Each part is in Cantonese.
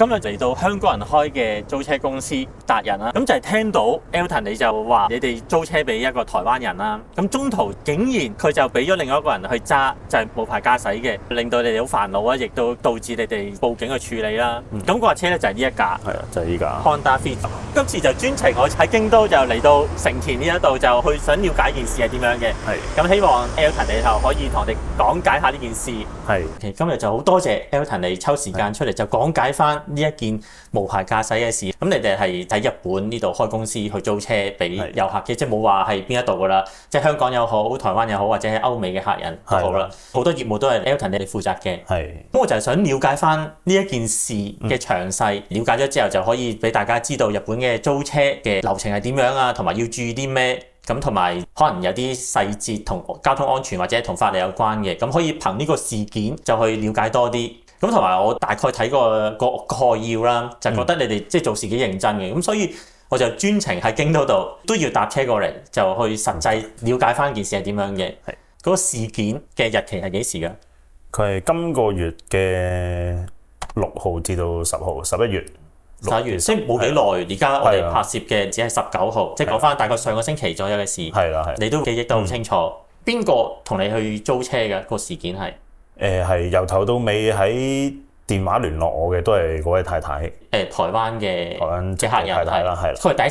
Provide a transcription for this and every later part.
今日嚟到香港人開嘅租車公司達人啦，咁就係聽到 Elton 你就話你哋租車俾一個台灣人啦，咁中途竟然佢就俾咗另外一個人去揸，就係冇牌駕駛嘅，令到你哋好煩惱啊，亦都導致你哋報警去處理啦。咁嗰架車咧就係呢一架，係啊，就係呢架 Honda Fit。今次就專程我喺京都就嚟到成田呢一度就去想了解件事係點樣嘅。係。咁希望 Elton 你就可以同我哋講解下呢件事。係。今日就好多謝 Elton 你抽時間出嚟就講解翻呢一件無牌駕駛嘅事。咁你哋係喺日本呢度開公司去租車俾遊客嘅，即係冇話係邊一度噶啦，即係香港又好、台灣又好，或者係歐美嘅客人都好啦。好多業務都係 Elton 你哋負責嘅。係。咁我就係想了解翻呢一件事嘅詳細，了解咗之後就可以俾大家知道日本嘅租車嘅流程係點樣啊，同埋要注意啲咩。咁同埋可能有啲細節同交通安全或者同法例有關嘅，咁可以憑呢個事件就去了解多啲。咁同埋我大概睇過個概要啦，就覺得你哋即係做事幾認真嘅，咁所以我就專程喺京都度都要搭車過嚟，就去實際了解翻件事係點樣嘅。係嗰個事件嘅日期係幾時㗎？佢係今個月嘅6號至到10號，11月。11月，即係冇幾耐。而家我哋拍攝嘅只係19號，即係講翻大概上個星期左右嘅事。係啦，係。你都記憶得好清楚。邊個同你去租車嘅個事件係？係由頭到尾喺電話聯絡我嘅都係嗰位太太。台灣嘅客人太太啦，係啦。佢係第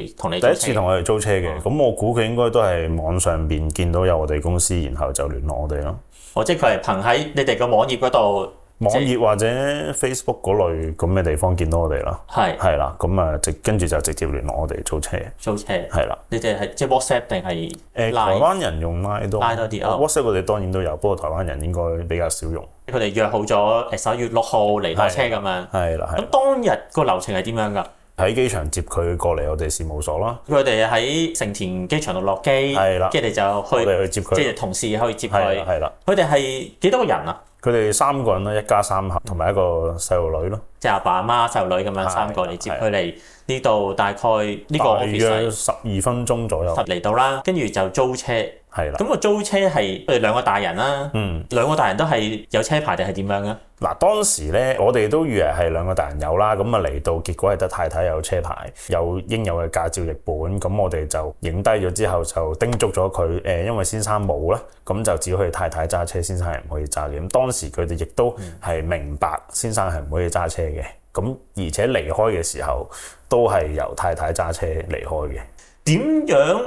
一次同你租車。第一次同我哋租車嘅，咁我估佢應該都係網上邊見到有我哋公司，然後就聯絡我哋咯。即係佢係憑喺你哋個網頁嗰度。網頁或者 Facebook 嗰類咁嘅地方見到我哋啦，係啦，咁啊跟住就直接聯絡我哋租車。係啦。你哋係即係 WhatsApp 定係台灣人用 Line 多啲WhatsApp 我哋當然都有，不過台灣人應該比較少用。佢哋約好咗11月6號嚟攞車咁樣。係啦。咁當日個流程係點樣㗎？喺機場接佢過嚟我哋事務所啦。佢哋喺成田機場度落機，係啦，跟住你就去接佢，即係同事去接佢。係啦。佢哋係幾多個人啊？佢哋3個人啦，一家3口，同埋一個細路女咯。即係阿爸阿媽、細路女咁樣3個嚟接佢嚟呢度，大概呢個 office 大約12分鐘左右嚟到啦，跟住就租車。係啦。咁個租車係佢哋2個大人啦，兩個大人都係有車牌定係點樣嘅？嗱，當時咧我哋都以為係2個大人有啦，咁啊嚟到結果係得太太有車牌，有應有嘅駕照譯本，咁我哋就影低咗之後就叮囑咗佢，因為先生冇啦，咁就只可以太太揸車，先生係唔可以揸嘅。咁當時佢哋亦都係明白先生係唔可以揸車嘅，咁而且離開嘅時候都係由太太揸車離開嘅。點樣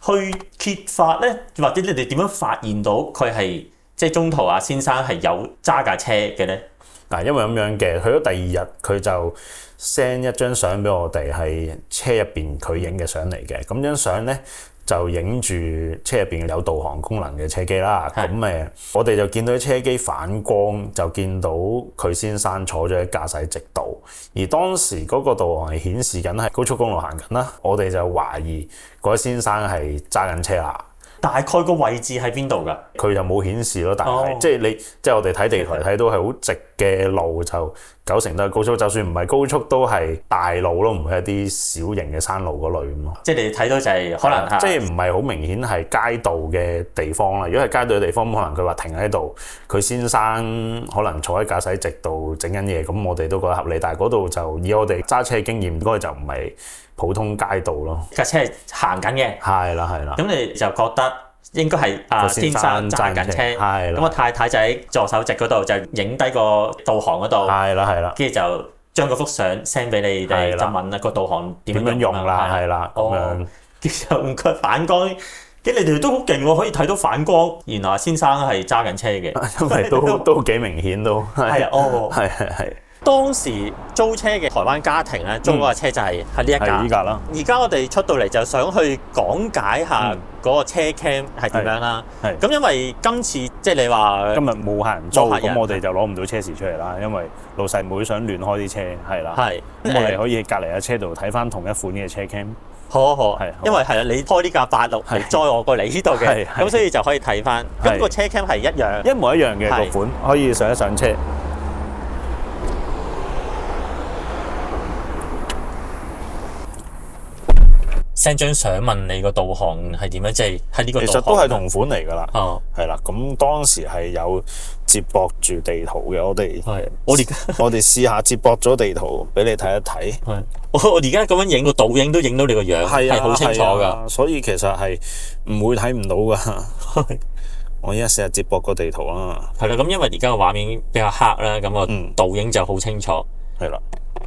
去揭發咧？或者你哋點樣發現到佢係即係中途啊先生係有揸架車嘅咧？嗱，因為咁樣嘅，去咗第2日佢就 send 一張相俾我哋，係車入邊佢影嘅相嚟嘅。咁張相咧就影住車入邊有導航功能嘅車機啦。咁我哋就見到車機反光，就見到佢先生坐咗喺駕駛席度。而當時嗰個導航係顯示緊係高速公路行緊啦，我哋就懷疑嗰位先生係揸緊車啦。大概個位置喺邊度㗎？佢就冇顯示咯，但係即係我哋睇地圖睇到係好直嘅路，就90%都係高速，就算唔係高速都係大路咯，唔係一啲小型嘅山路嗰類咁咯。即係你睇到就係可能即係唔係好明顯係街道嘅地方啦。如果係街道嘅地方，可能佢話停喺度，佢先生可能坐喺駕駛席度整緊嘢，咁我哋都覺得合理。但係嗰度就以我哋揸車經驗，應該就唔係普通街道咯。架車係行緊嘅。係啦。咁你就覺得應該係先生揸緊車，咁我太太就喺助手席嗰度就影低個導航嗰度，係啦，跟住就將嗰幅相 send 俾你哋，就問啦個導航點樣用啦，係啦，咁樣，跟住就唔佢反光，跟住你哋都好勁喎，可以睇到反光，原來先生係揸緊車嘅，因為都幾明顯都係，係。當時租車嘅台灣家庭咧，租嗰架車就係呢一架啦。而家我哋出到嚟就想去講解下嗰個車 cam 係點樣啦。咁因為今次即係你話今日冇客人租，咁我哋就攞唔到車匙出嚟啦。因為老細妹想亂開啲車，係啦。咁我哋可以喺隔離嘅車度睇翻同一款嘅車 cam。好，因為係啦，你開呢架86嚟載我過嚟呢度嘅，咁所以就可以睇翻。咁個車 cam 係一模一樣嘅個款，可以上一上車。send 張相問你個導航係點樣，即係喺呢個導航。其實都係同款嚟㗎啦。哦，係啦，咁當時係有接駁住地圖嘅，我哋試下接駁咗地圖俾你睇一睇。係，我而家咁樣影個倒影都影到你個樣，係好清楚㗎。所以其實係唔會睇唔到㗎。我而家試下接駁個地圖啦。係啦，咁因為而家個畫面比較黑啦，咁個倒影就好清楚。係啦，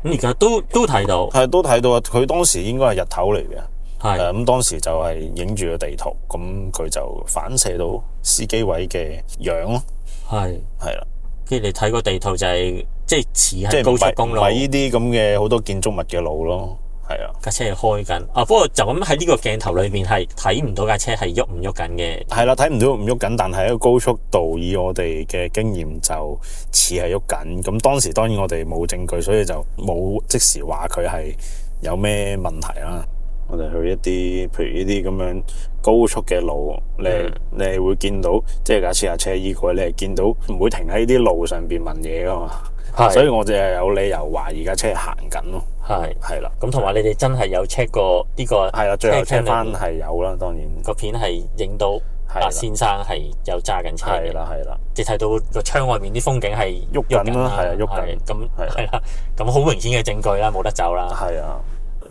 咁而家都睇到。係都睇到啊！佢當時應該係日頭嚟嘅。係咁當時就係影住個地圖，咁佢就反射到司機位嘅樣咯。係啦，跟住你睇個地圖就係即係似係高速公路，唔係呢啲咁嘅好多建築物嘅路咯。係啊，架車係開緊啊，不過就咁喺呢個鏡頭裏面係睇唔到架車係喐唔喐緊嘅。係啦，睇唔到唔喐緊，但係喺個高速度以我哋嘅經驗就似係喐緊。咁當時當然我哋冇證據，所以就冇即時話佢係有咩問題啦。我哋去一啲，譬如呢啲咁樣高速嘅路，你係會見到，即係假設架車依個，你係見到唔會停喺啲路上邊問嘢噶嘛。所以我哋係有理由懷疑架車係行緊咯。係啦。咁同埋你哋真係有 check 過呢個？係啦，最後 check 翻係有啦，當然個片係影到阿先生係有揸緊車。係啦，即係睇到個窗外面啲風景係喐緊啦。係啊，喐緊。咁係啦，咁好明顯嘅證據啦，冇得走啦。係啊。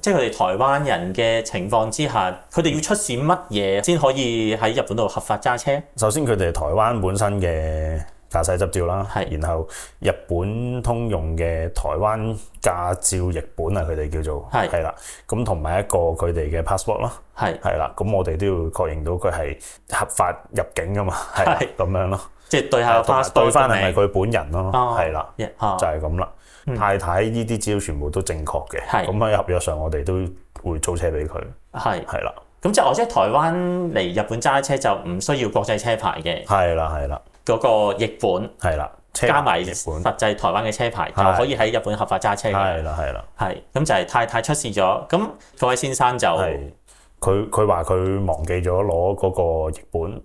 即係佢哋台灣人嘅情況之下，佢哋要出示乜嘢先可以喺日本度合法揸車？首先佢哋台灣本身嘅駕駛執照啦，然後日本通用嘅台灣駕照譯本啊，佢哋叫做係啦，咁同埋一個佢哋嘅 passport 咯，係啦，咁我哋都要確認到佢係合法入境噶嘛，係咁樣咯，即係對下 passport 對翻係咪佢本人咯，係啦，就係咁啦。太太呢啲資料全部都正確嘅，咁喺合約上我哋都會租車俾佢，係啦。咁即係即係台灣嚟日本揸車就唔需要國際車牌嘅，係啦。嗰個譯本係啦，加埋實際台灣嘅車牌就可以喺日本合法揸車嘅，係啦。咁就係太太出事咗，咁嗰位先生就佢話佢忘記咗攞嗰個譯本，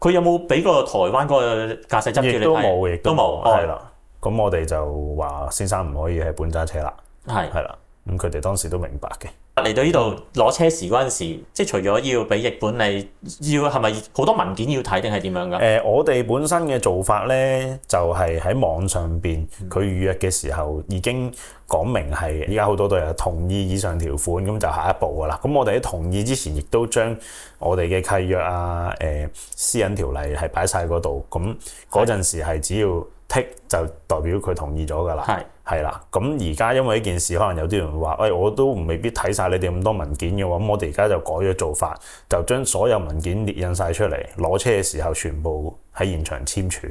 佢有冇俾過台灣嗰個駕駛執照你睇？亦都冇，係啦。咁我哋就話先生唔可以喺日本揸車啦，係啦，咁佢哋當時都明白嘅。嚟到呢度攞車時嗰陣時，即係除咗要俾譯本，你要係咪好多文件要睇定係點樣㗎？我哋本身嘅做法咧，就係喺網上邊，佢預約嘅時候已經講明係依家好多都有同意以上條款，咁就下一步㗎啦。咁我哋喺同意之前，亦都將我哋嘅契約啊、私隱條例係擺晒嗰度，咁嗰陣時係只要剔就代表佢同意咗㗎啦，係啦。咁而家因為呢件事，可能有啲人會話，我都未必睇晒你哋咁多文件嘅喎。咁我哋而家就改咗做法，就將所有文件列印晒出嚟，攞車嘅時候全部喺現場簽署。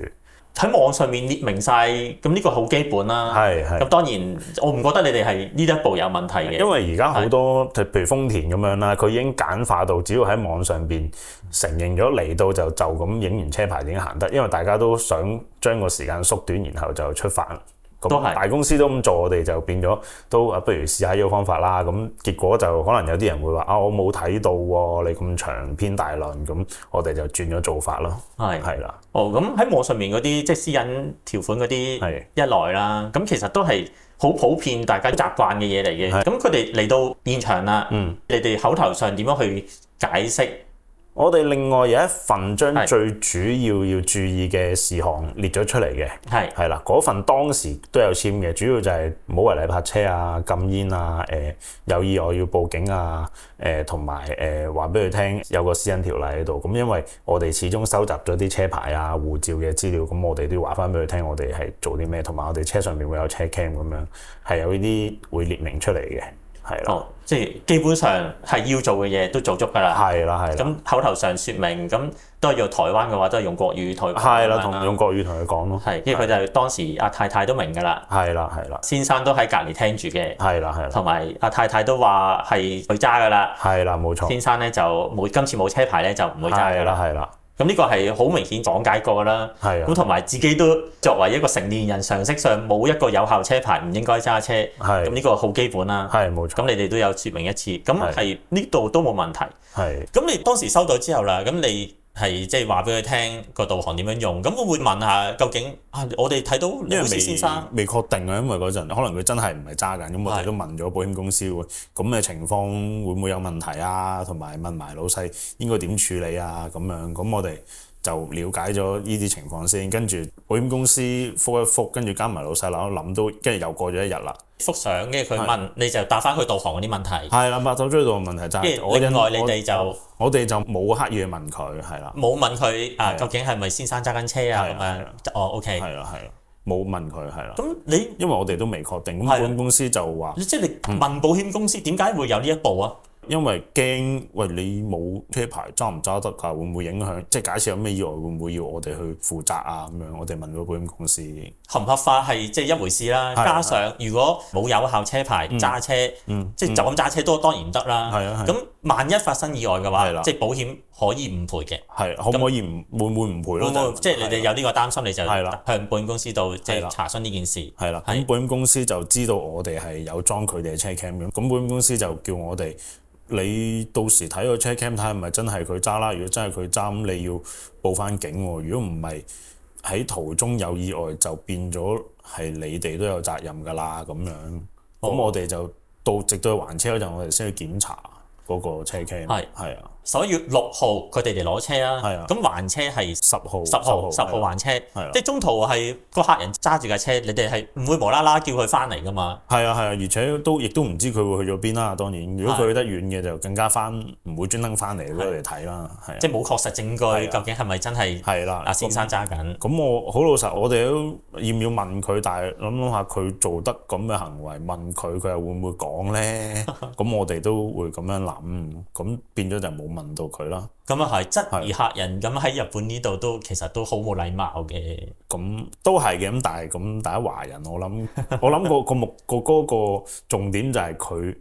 喺網上面列明晒，咁呢個好基本啦。咁當然，我唔覺得你哋係呢一步有問題嘅。因為而家好多，譬如豐田咁樣啦，佢已經簡化到，只要喺網上邊承認咗嚟到就咁影完車牌已經行得。因為大家都想將個時間縮短，然後就出發。咁大公司都咁做，我哋就變咗都不如試下呢個方法啦。咁結果就可能有啲人會話我冇睇到喎，你咁長篇大論，咁我哋就轉咗做法咯。係啦。咁喺網上面嗰啲即係私隱條款嗰啲一來啦，咁其實都係好普遍，大家都習慣嘅嘢嚟嘅。咁佢哋嚟到現場啦，你哋口頭上點樣去解釋？我哋另外有一份將最主要注意嘅事項列咗出嚟嘅，係啦，嗰份當時都有簽嘅，主要就係唔好違例泊車啊、禁煙啊、有意外要報警啊、同埋話俾佢聽有個私隱條例喺度，咁因為我哋始終收集咗啲車牌啊、護照嘅資料，咁我哋都要話翻俾佢聽，我哋係做啲咩，同埋我哋車上面會有車 cam 咁樣，係有呢啲會列明出嚟嘅。係啦，即係基本上係要做嘅嘢都做足㗎啦。係啦。咁口頭上説明，咁都係用台灣嘅話，都係用國語同佢講。係啦，用國語同佢講咯。係，因為佢就當時阿太太都明㗎啦。係啦。先生都喺隔離聽住嘅。係啦。同埋阿太太都話係佢揸㗎啦。係啦，冇錯。先生咧就今次冇車牌咧就唔會揸㗎啦。係啦。咁呢個係好明顯講解過啦，咁同埋自己都作為一個成年人，常識上冇一個有效車牌唔應該揸車，咁呢個好基本啦。係冇錯。咁你哋都有説明一次，咁係呢度都冇問題。係。咁你當時收到之後啦，咁你係即係話俾佢聽個導航點樣用。咁我會問下究竟我哋睇到李寶斯先生未確定啊，因為嗰陣可能佢真係唔係揸緊，咁我哋都問咗保險公司喎，咁嘅情況會唔會有問題啊？同埋問埋老細應該點處理啊？咁樣咁我哋就了解咗呢啲情況先，跟住保險公司覆一覆，跟住加埋老細諗都，跟住又過咗一日啦。覆相嘅佢問你就答翻佢導航嗰啲問題。係啦，八手追導嘅問題就係另外你哋就我哋就冇刻意去問佢，係啦，冇問佢究竟係咪先生揸緊車啊咁樣。OK。係啦，冇問佢係啦。咁你因為我哋都未確定，咁保險公司就話，即係你問保險公司點解會有呢一步啊？因為驚喂你冇車牌揸唔揸得㗎？會唔會影響？即係假設有咩意外，會唔會要我哋去負責啊？咁樣我哋問咗保險公司，合唔合法係即係一回事啦。加上如果冇有效車牌揸車，即係就咁揸車都當然唔得啦。咁萬一發生意外嘅話，即係保險可以唔賠嘅。係可唔可以會唔會唔賠咯？即係你哋有呢個擔心，你就向保險公司度即係查詢呢件事。係啦，咁保險公司就知道我哋係有裝佢哋嘅車 cam 咁，咁保險公司就叫我哋。你到時睇個車 cam 睇係咪真係佢揸啦？如果真係佢揸，咁你要報翻警喎。如果唔係喺途中有意外，就變咗係你哋都有責任㗎啦。咁樣，咁我哋就直到去還車嗰陣，我哋先去檢查嗰個車 cam。係啊。11月6號佢哋嚟攞車啊，咁還車係10號還車，即係中途係個客人揸住架車，你哋係唔會無啦啦叫佢翻嚟噶嘛？係啊，而且亦都唔知佢會去咗邊啦。當然，如果佢去得遠嘅就更加唔會專登翻嚟俾我哋睇啦。即係冇確實證據，究竟係咪真係阿先生揸緊？咁我好老實，我哋都要唔要問佢？但係諗下佢做得咁嘅行為，問佢又會唔會講咧？咁我哋都會咁樣諗，咁變咗就冇問到佢啦。咁啊係質疑客人，咁喺日本呢度都其實都好冇禮貌嘅。咁都係嘅，咁但係咁大家華人，我諗嗰個重點就係佢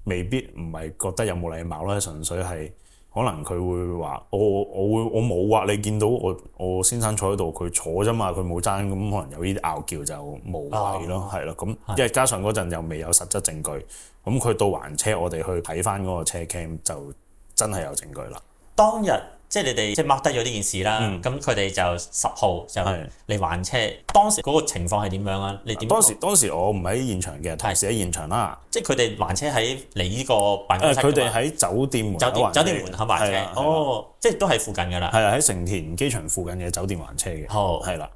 未必唔係覺得有冇禮貌啦，純粹係可能佢會話我冇啊，你見到我先生坐喺度，佢坐啫嘛，佢冇爭，咁可能有呢啲拗撬就無謂咯，係咯，咁因為加上嗰陣又未有實質證據，咁佢到還車，我哋去睇翻嗰個車 cam 就真係有證據啦。當日即係你哋即係 mark 低咗呢件事啦，咁佢哋就10號就嚟還車。當時嗰個情況係點樣啊？你點？當時我唔喺現場嘅，同事喺現場啦。即係佢哋還車喺你呢個辦公室。佢哋喺酒店門口還車。即係都係附近㗎啦。係啊，喺成田機場附近嘅酒店還車嘅。係啦。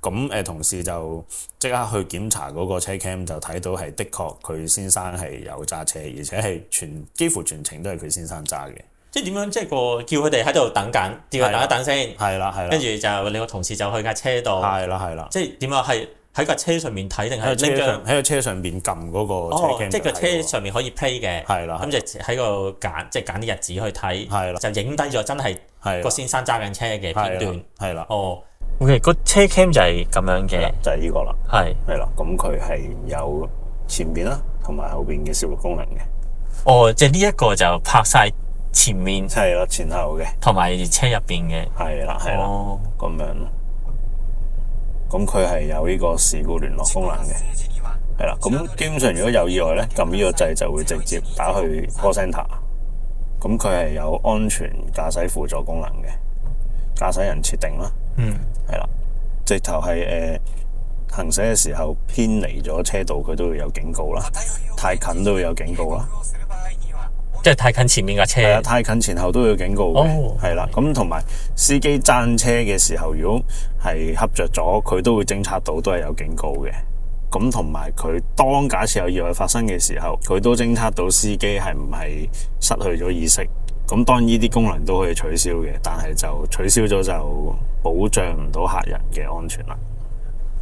咁同事就即刻去檢查嗰個車 cam， 就睇到係的確佢先生係有揸車，而且係幾乎全程都係佢先生揸嘅。即係點樣？即係叫佢哋喺度等緊，叫佢等一等先。係啦。跟住就你個同事就去架車度。係啦。即係點啊？係喺架車上面睇定係拎喺個車上邊撳嗰個車 cam？即係個車上面可以 play 嘅。係啦。咁就喺個揀啲日子去睇。係啦。就影低咗真係個先生揸緊車嘅片段。係啦。OK，個車 cam 就係咁樣嘅。就係呢個啦。係啦。咁佢係有前邊啦，同埋後邊嘅攝錄功能嘅。即係呢一個就拍晒前面係啦，前後嘅，同埋車入邊嘅，係啦，咁樣。咁佢係有呢個事故聯絡功能嘅，係啦。咁基本上如果有意外咧，撳呢個掣就會直接打去 call center。咁佢係有安全駕駛輔助功能嘅，駕駛人設定啦，係啦，直頭係行駛嘅時候偏離咗車道，佢都會有警告啦，太近都會有警告啦。即係太近前面架車，係啊，太近前後都有警告嘅，係啦。咁同埋司機爭車嘅時候，如果係恰着咗，佢都會偵測到，都係有警告嘅。咁同埋佢當假設有意外發生嘅時候，佢都偵測到司機係唔係失去咗意識。咁當然呢啲功能都可以取消嘅，但係就取消咗就保障唔到客人嘅安全啦。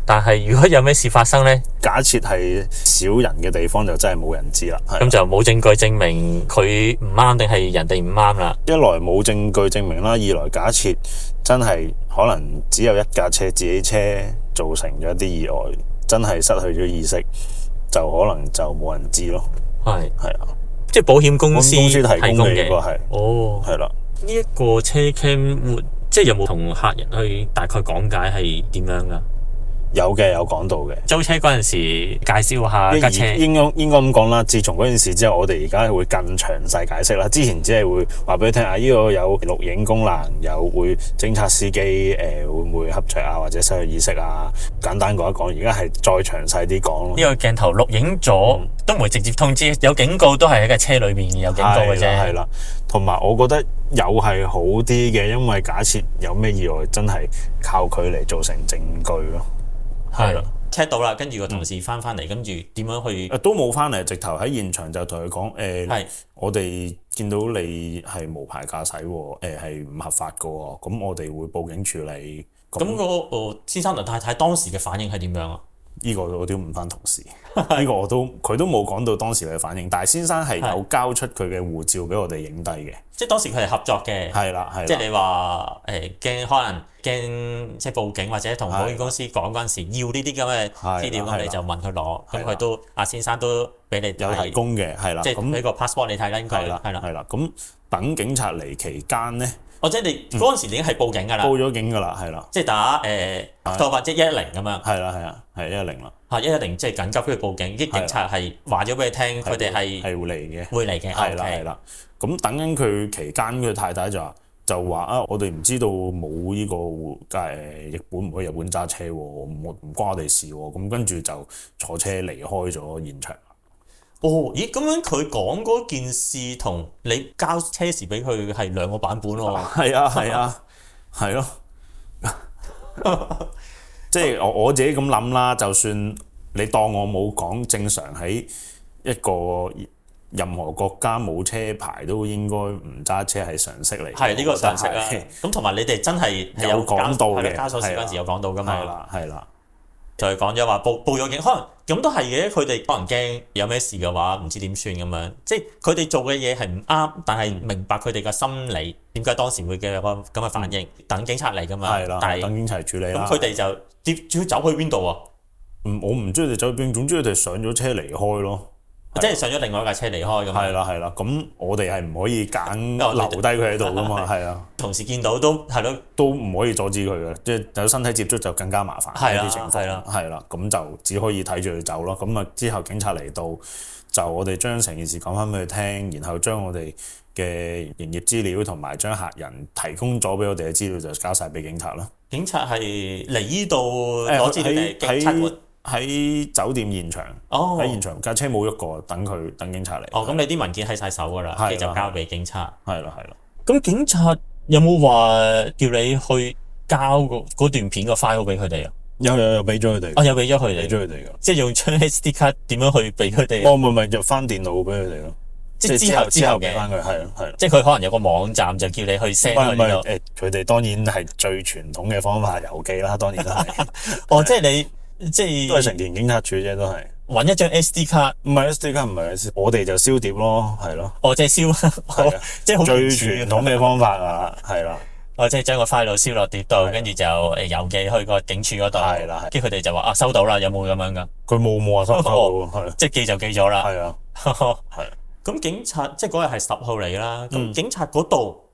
但係如果有咩事發生呢？假設係少人嘅地方就真係冇人知啦。咁就冇證據證明佢唔啱定係人哋唔啱啦。一來冇證據證明啦，二來假設真係可能只有一架車自己車造成咗一啲意外，真係失去咗意識，就可能就冇人知咯。係啊，即係保險公司提供嘅。係啦。呢一個車 cam 即係有冇同客人去大概講解係點樣噶？有嘅，有講到嘅。租車嗰陣時介紹下架車。應該咁講啦。自從嗰件事之後，我哋而家會更詳細解釋啦。之前只係會話俾你聽啊，呢個有錄影功能，有會偵測司機會唔會瞌着啊，或者失去意識啊。簡單講一講，而家係再詳細啲講咯。呢個鏡頭錄影咗都唔會直接通知，有警告都係喺架車裏面有警告嘅啫。係啦，同埋我覺得有係好啲嘅，因為假設有咩意外，真係靠佢嚟做成證據咯。係啦，check 到啦，跟住個同事翻嚟，跟住點樣去？都冇翻嚟，直頭喺現場就同佢講係我哋見到你係無牌駕駛喎，係唔合法嘅喎，咁我哋會報警處理。咁個先生同太太當時嘅反應係點樣啊？呢個我都要問翻同事，呢個佢都冇講到當時嘅反應，但係先生係有交出佢嘅護照俾我哋影低嘅。即係當時佢係合作嘅。係啦，即係你話驚可能驚即係報警或者同保險公司講嗰陣時要呢啲咁嘅資料，咁你就問佢攞，咁佢都阿先生都俾你有提供嘅，係啦。即係俾個 passport 你睇啦，應該係啦。咁等警察嚟期間咧。即係你嗰陣時已經係報警㗎啦，報咗警㗎啦，係啦，即係打或者110咁樣，係110啦，110即係緊急跟住報警，啲警察係話咗俾你聽，佢哋係會嚟嘅，係啦。咁等緊佢期間，佢太太就話啊，我哋唔知道冇呢個日本唔可以日本揸車喎，唔關我哋事喎，咁跟住就坐車離開咗現場。咦，咁樣佢講嗰件事同你交車時俾佢係兩個版本喎。係啊，係咯。即係我自己咁諗啦，就算你當我冇講，正常喺一個任何國家冇車牌都應該唔揸車係常識嚟。係呢個常識啦。咁同埋你哋真係有講到嘅，交鎖匙嗰陣時有講到㗎嘛？係啦。就係講咗話報咗警，可能咁都係嘅。佢哋可能驚有咩事嘅話，唔知點算咁樣。即係佢哋做嘅嘢係唔啱，但係明白佢哋嘅心理點解當時會嘅咁嘅反應。等警察嚟㗎嘛。係啦。但係等警察處理啦。咁佢哋就要走去邊度啊？我唔知佢哋走去邊，總之佢哋上咗車離開咯。即係上咗另外一架車離開咁。係啦，咁我哋係唔可以揀留低佢喺度噶嘛，係啊。同事見到都係咯，都唔可以阻止佢嘅，即係有身體接觸就更加麻煩呢啲情況。係啦，咁就只可以睇住佢走咯。咁啊之後警察嚟到，就我哋將成件事講翻俾佢聽，然後將我哋嘅營業資料同埋將客人提供咗俾我哋嘅資料就交晒俾警察啦。警察係嚟呢度攞資料定警察會？喺酒店現場，喺現場架車冇喐過，等警察嚟。咁你啲文件喺晒手㗎啦，跟住就交俾警察。係啦。咁警察有冇話叫你去交嗰段片個 file 俾佢哋啊？有俾咗佢哋。有俾咗佢哋。俾咗佢哋㗎。即係用張 SD 卡點樣去俾佢哋？唔係入翻電腦俾佢哋咯。即係之後俾翻佢，係。即係佢可能有個網站就叫你去 send 佢呢度。佢哋當然係最傳統嘅方法係郵寄啦，當然都係。即係你。即係都係成田警察處啫，都係揾一張 SD 卡，唔係 SD 卡，唔係我哋就燒碟咯，係咯。即係燒，即係好最傳統嘅方法啊，係啦。即係將個 file 燒落碟度，跟住就郵寄去個警署嗰度，係啦。跟住佢哋就話收到啦，有冇咁樣㗎？佢冇話收到，係即係寄就寄咗啦。係啊，係。咁警察即係嗰日係10號嚟啦，咁警察嗰度，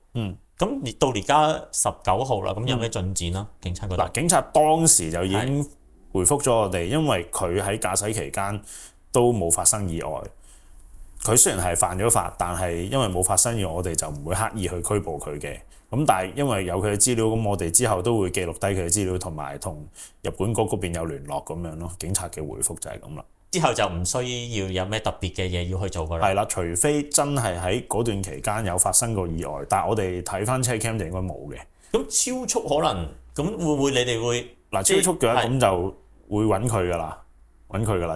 咁到而家19號啦，咁有咩進展啦？警察嗰度嗱，警察當時就已經回覆咗我哋，因為佢喺駕駛期間都冇發生意外。佢雖然係犯咗法，但係因為冇發生意外，我哋就唔會刻意去拘捕佢嘅。咁但係因為有佢嘅資料，咁我哋之後都會記錄低佢嘅資料，同埋同入管局嗰邊有聯絡咁樣咯。警察嘅回覆就係咁啦。之後就唔需要有咩特別嘅嘢要去做㗎啦。係啦，除非真係喺嗰段期間有發生過意外，但係我哋睇翻車 cam 就應該冇嘅。咁超速可能咁會唔會你哋會超速嘅話咁就會揾佢㗎啦，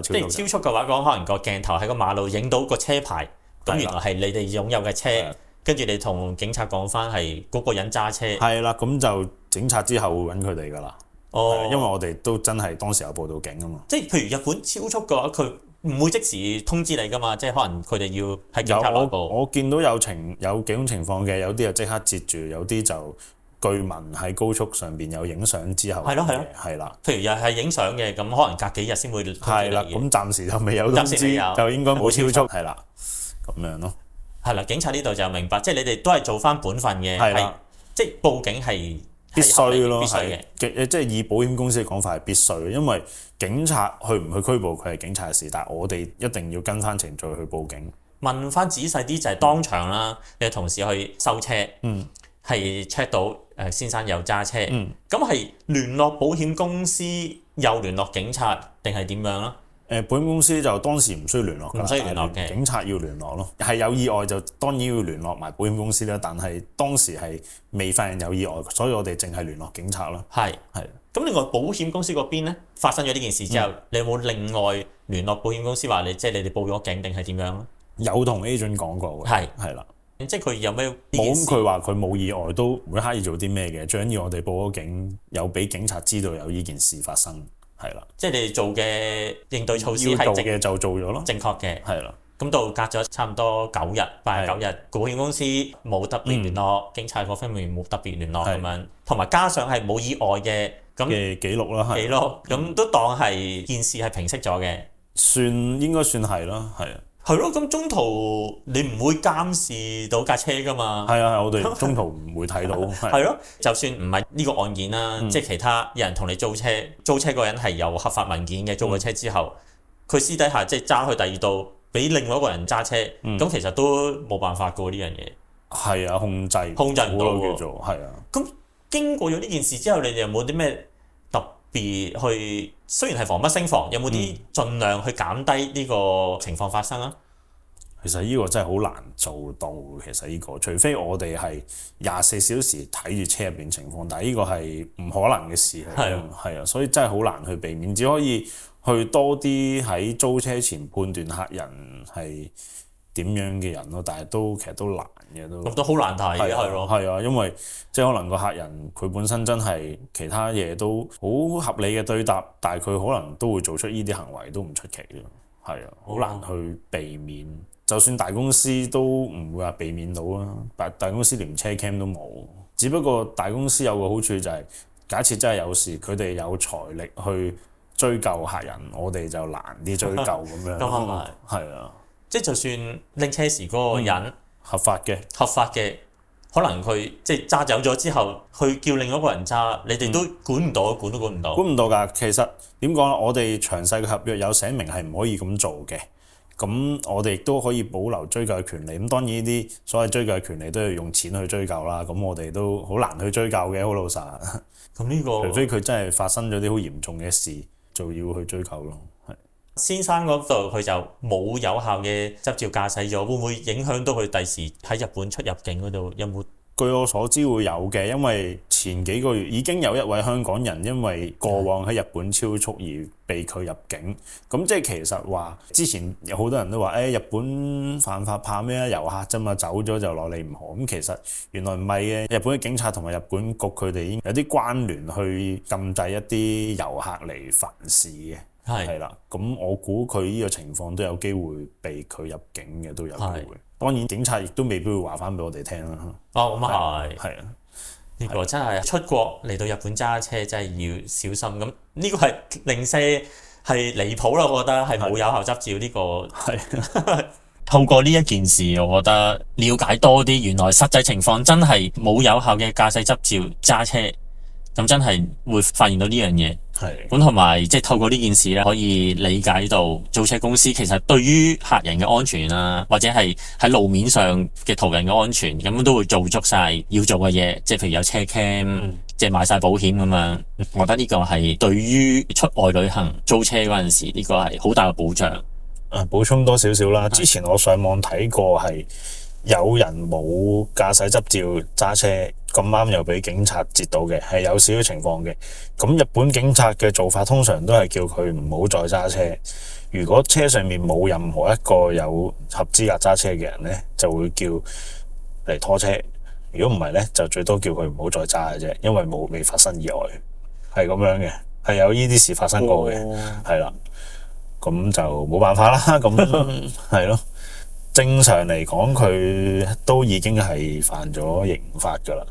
即係超速嘅話，講可能個鏡頭喺個馬路影到個車牌，咁原來係你哋擁有嘅車，跟住你同警察講翻係嗰個人揸車。係啦，咁就警察之後會揾佢哋㗎啦。因為我哋都真係當時有報到警啊嘛。即係譬如日本超速嘅話，佢唔會即時通知你㗎嘛，即係可能佢哋要喺警察內部。我見到有幾種情況嘅，有啲就即刻截住，有啲就據聞喺高速上邊有影相之後。係啦。譬如又係影相嘅，咁可能隔幾日先會通知你。係啦，咁暫時就未有通知，就應該冇超速。係啦，咁樣咯。係啦，警察呢度就明白，即係你哋都係做翻本分嘅，係即係報警係必須咯，必須嘅。即係以保險公司嘅講法係必須嘅，因為警察去唔去拘捕佢係警察嘅事，但係我哋一定要跟翻程序去報警。問翻仔細啲就係當場啦，你嘅同事去收車，係 check 到先生有揸車，咁係聯絡保險公司又聯絡警察定係點樣啦？保險公司就當時唔需要聯絡㗎，唔需要聯絡嘅，警察要聯絡咯。係有意外就當然要聯絡埋保險公司啦，但係當時係未發現有意外，所以我哋淨係聯絡警察咯。係。咁另外保險公司嗰邊咧，發生咗呢件事之後，你有冇另外聯絡保險公司話你即係你哋報咗警定係點樣咧？有同 agent 講過嘅，係啦。即係佢有咩？冇，咁佢話佢冇意外都唔會刻意做啲咩嘅，最緊要我哋報咗警，有俾警察知道有呢件事發生，係啦。即係你哋做嘅應對措施係要做嘅就做咗咯，正確嘅，係啦。咁到隔咗差唔多9日、8日、9日，保險公司冇特別聯絡，警察嗰方面冇特別聯絡咁樣，同埋加上係冇意外嘅嘅記錄啦，記錄咁都當係件事係平息咗嘅，應該算係啦，係啊。係咯，咁中途你唔會監視到架車噶嘛？係啊，我哋中途唔會睇到。係咯，就算唔係呢個案件啦，即係其他有人同你租車嗰個人係有合法文件嘅，租咗車之後，佢私底下即係揸去第二度，俾另外一個人揸車，咁其實都冇辦法過呢樣嘢。係啊，控制唔到叫做係啊。咁經過咗呢件事之後，你哋有冇啲咩特別去？雖然係防不勝防，有冇啲盡量去減低呢個情況發生啊？其實呢個真係好難做到。其實呢個，除非我哋係24小時睇住車入邊情況，但係呢個係唔可能嘅事嚟。係啊，所以真係好難去避免，只可以去多啲喺租車前判斷客人係點樣嘅人咯。但係其實都難嘅都。咁都好難睇嘅係咯。係啊，因為即係可能個客人佢本身真係其他嘢都好合理嘅對答，但係佢可能都會做出呢啲行為都唔出奇咯。係啊，好難去避免。就算大公司都唔會話避免到啦，大公司連車 cam 都冇。只不過大公司有個好處就係，假設真係有事，佢哋有財力去追究客人，我哋就難啲追究咁樣。係啊，即係就算拎車時嗰個人合法嘅，可能佢即係揸走咗之後，去叫另一個人揸，你哋都管唔到，管都管唔到。管唔到㗎，其實點講咧？我哋詳細嘅合約有寫明係唔可以咁做嘅。咁我哋亦都可以保留追究嘅權利。咁當然呢啲所謂追究嘅權利都要用錢去追究啦。咁我哋都好難去追究嘅，好老實。咁呢個除非佢真係發生咗啲好嚴重嘅事，就要去追究咯。係。先生嗰度佢就冇有效嘅執照駕駛咗，會唔會影響到佢第時喺日本出入境嗰度有冇？據我所知會有嘅，因為前幾個月已經有一位香港人因為過往喺日本超速而被拒入境。咁即係其實話之前有好多人都話日本犯法怕咩啊？遊客啫嘛，走咗就落嚟唔好。咁其實原來唔係嘅，日本嘅警察同埋日本局佢哋已經有啲關聯去禁制一啲遊客嚟犯事嘅。係啦，咁我估佢呢個情況都有機會被拒入境嘅，都有機會。當然警察亦都未必會話翻俾我哋聽啦。咁係。係啊，呢個真係出國嚟到日本揸車真係要小心。咁呢個係零舍係離譜啦，我覺得係冇有效執照呢個。係。透過呢一件事，我覺得了解多啲，原來實際情況真係冇有效嘅駕駛執照揸車，咁真係會發現到呢樣嘢。係。咁同埋即係透過呢件事咧，可以理解到租車公司其實對於客人嘅安全啊，或者係喺路面上嘅途人嘅安全，咁都會做足晒要做嘅嘢，即係譬如有車 cam，即係買晒保險咁樣。我覺得呢個係對於出外旅行租車嗰陣時，呢個係好大嘅保障。補充多少少啦，之前我上網睇過係有人冇駕駛執照揸車，咁啱又俾警察截到嘅，係有少少情況嘅。咁日本警察嘅做法通常都係叫佢唔好再揸車。如果車上面冇任何一個有合資格揸車嘅人呢，就會叫嚟拖車。如果唔係呢，就最多叫佢唔好再揸嘅啫，因為未發生意外，係咁樣嘅，係有呢啲事發生過嘅，係啦。咁就冇辦法啦。咁係咯。正常嚟講，佢都已經係犯咗刑法㗎啦。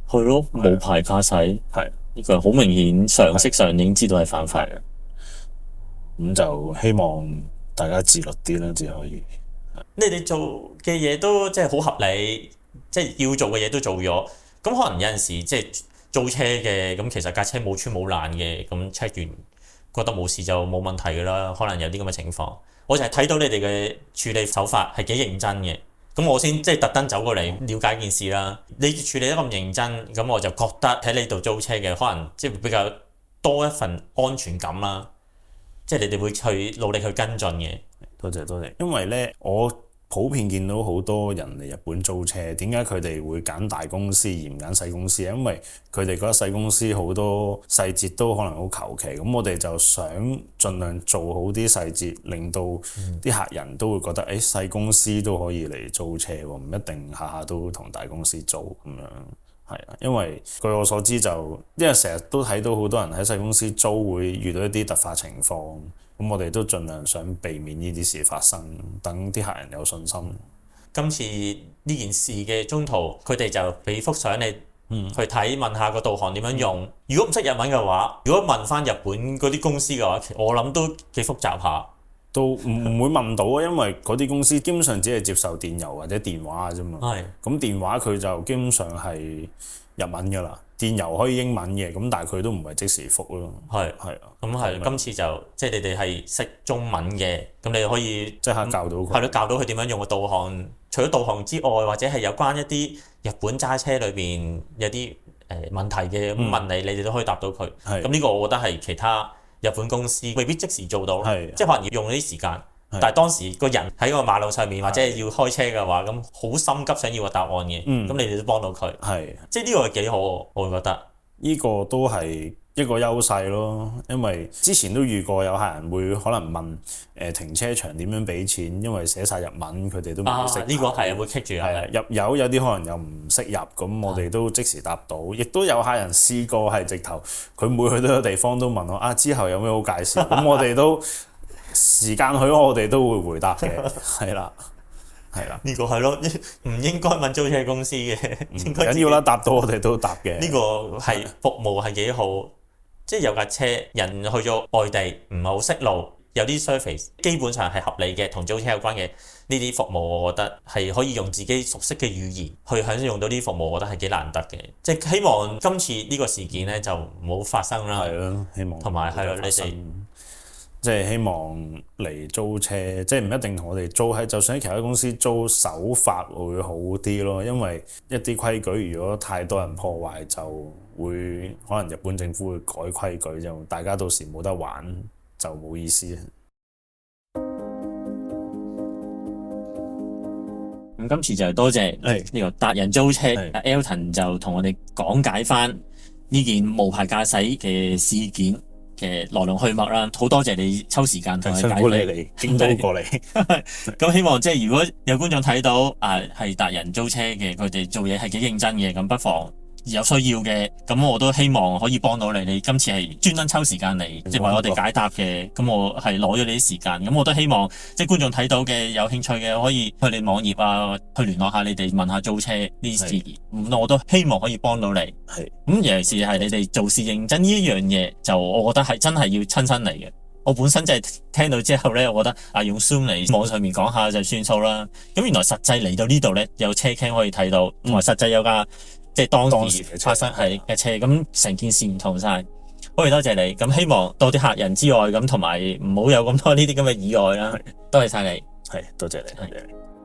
係咯，冇牌駕駛，係呢個好明顯，常識上已經知道係犯法嘅。咁就希望大家自律啲啦，只可以。你哋做嘅嘢都即係好合理，即係要做嘅嘢都做咗。咁可能有陣時即係租車嘅，咁其實架車冇穿冇爛嘅，咁 check 完覺得冇事就冇問題㗎啦。可能有啲咁嘅情況，我就係睇到你哋嘅處理手法係幾認真嘅，咁我先即係特登走過嚟了解件事啦。你處理得咁認真，咁我就覺得喺你度租車嘅可能即係比較多一份安全感啦。即係你哋會去努力去跟進嘅。多謝多謝，因為咧我普遍見到好多人嚟日本租車，點解佢哋會揀大公司而唔揀細公司？因為佢哋覺得細公司好多細節都可能好求其，咁我哋就想盡量做好啲細節，令到啲客人都會覺得誒細公司都可以嚟租車喎，唔一定下下都同大公司租咁樣。係啊，因為據我所知因為成日都睇到好多人喺細公司租會遇到一啲突發情況，咁我哋都盡量想避免呢啲事發生，等啲客人有信心。今次呢件事嘅中途，佢哋就俾幅相你去睇，問下個導航點樣用。如果唔識日文嘅話，如果問翻日本嗰啲公司嘅話，我諗都幾複雜下。都唔會問到啊，因為嗰啲公司基本上只係接受電郵或者電話啫嘛。係。咁電話佢就基本上係日文㗎啦，電郵可以英文嘅，咁但係佢都唔係即時覆咯。係啊。咁係今次就即係你哋係識中文嘅，咁你可以即刻教到佢。係咯，教到佢點樣用個導航。除咗導航之外，或者係有關一啲日本揸車裏邊有啲問題嘅，咁問你，你哋都可以答到佢。咁呢個我覺得係其他日本公司未必即時做到，即係可能要用啲時間。但係當時個人喺個馬路上面或者係要開車嘅話，咁好心急想要個答案嘅，咁你哋都幫到佢。即係呢個係幾好，我會覺得。呢個都係一個優勢咯，因為之前都遇過有客人會可能問停車場點樣俾錢，因為寫晒日文，佢哋都唔識。呢個係會棘住。係啊，入油有啲可能又唔識入，咁我哋都即時答到。亦都有客人試過係直頭，佢每去到個地方都問我之後有咩好介紹，咁我哋都時間許可，我哋都會回答嘅。係啦。呢個係咯，唔應該問租車公司嘅，應該緊要啦，答到我哋都答嘅。呢個係服務係幾好，即係有架車人去咗外地唔係好識路，有啲 service 基本上係合理嘅，同租車有關嘅呢啲服務，我覺得係可以用自己熟悉嘅語言去享用到呢啲服務，我覺得係幾難得嘅。即係希望今次呢個事件咧就唔好發生啦。係咯，希望。同埋係咯，你哋。即係希望嚟租車，即係唔一定同我哋租，係就算喺其他公司租，手法會好啲咯。因為一啲規矩，如果太多人破壞，就會可能日本政府會改規矩，就大家到時冇得玩，就冇意思。咁今次就多謝呢個達人租車 Elton 就同我哋講解翻呢件無牌駕駛嘅事件嘅來龍去脈啦，好多謝你抽時間同我哋解釋嚟京都過嚟。咁希望即係如果有觀眾睇到係達人租車嘅，佢哋做嘢係幾認真嘅，咁不妨有需要嘅，咁我都希望可以幫到你。你今次係專登抽時間嚟，即係為我哋解答嘅，咁我係攞咗你啲時間，咁我都希望即係觀眾睇到嘅有興趣嘅可以去你網頁啊，去聯絡下你哋問下租車呢啲事宜，咁我都希望可以幫到你。咁尤其是係你哋做事認真呢一樣嘢，就我覺得係真係要親身嚟嘅。我本身即係聽到之後咧，我覺得用 Zoom 嚟網上面講下就算數啦。咁原來實際嚟到呢度咧，有車 cam 可以睇到，同埋實際有架即係當時發生嘅車，咁成件事唔同晒。好，多謝你。咁希望多啲客人之外，咁同埋唔好有咁多呢啲咁嘅意外啦。多謝晒你。多謝你。